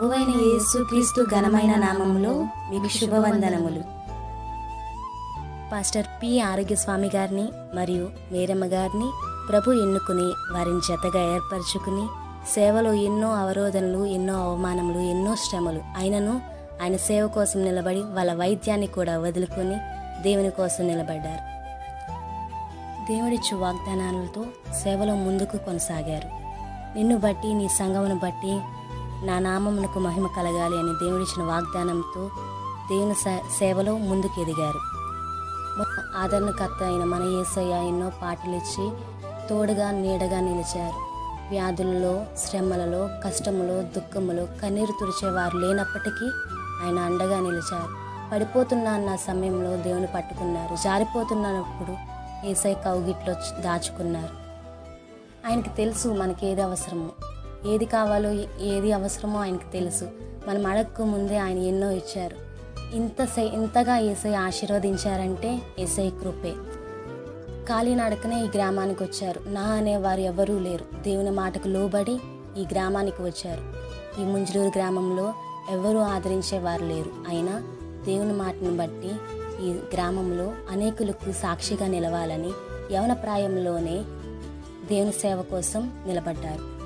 ప్రభువైన యేసుక్రీస్తు ఘనమైన నామములో మీకు శుభవందనములు. పాస్టర్ పి ఆరోగ్యస్వామి గారిని మరియు మేరమ్మ గారిని ప్రభు ఎన్నుకుని వారిని జతగా ఏర్పరచుకుని సేవలో ఎన్నో అవరోధనలు, ఎన్నో అవమానములు, ఎన్నో శ్రమలు అయినను ఆయన సేవ కోసం నిలబడి వాళ్ళ వైద్యాన్ని కూడా వదులుకొని దేవుని కోసం నిలబడ్డారు. దేవుడిచ్చు వాగ్దానాలతో సేవలో ముందుకు కొనసాగారు. నిన్ను బట్టి, నీ సంఘమును బట్టి నా నామమునకు మహిమ కలగాలి అని దేవుడిచ్చిన వాగ్దానంతో దేవుని సేవలో ముందుకు ఎదిగారు. ఆదరణకర్త అయిన మన యేసయ్య ఎన్నో పాటలిచ్చి తోడుగా నీడగా నిలిచారు. వ్యాధులలో, శ్రమలలో, కష్టములో, దుఃఖములో కన్నీరు తుడిచేవారు లేనప్పటికీ ఆయన అండగా నిలిచారు. పడిపోతున్నా అన్న సమయంలో దేవుని పట్టుకున్నారు. జారిపోతున్నప్పుడు యేసయ్య కౌగిట్లో దాచుకున్నారు. ఆయనకి తెలుసు మనకి ఏది అవసరమో, ఏది కావాలో, ఏది అవసరమో ఆయనకి తెలుసు. మనం అడగక ముందే ఆయన ఎన్నో ఇచ్చారు. ఇంతగా యేసయ్య ఆశీర్వదించారంటే యేసయ్య కృపే. కాలినడకనే ఈ గ్రామానికి వచ్చారు. నా అనేవారు ఎవరూ లేరు. దేవుని మాటకు లోబడి ఈ గ్రామానికి వచ్చారు. ఈ ముంజలూరు గ్రామంలో ఎవరూ ఆదరించేవారు లేరు. అయినా దేవుని మాటను బట్టి ఈ గ్రామంలో అనేకులకు సాక్షిగా నిలవాలని యవన ప్రాయంలోనే దేవుని సేవ కోసం నిలబడ్డారు.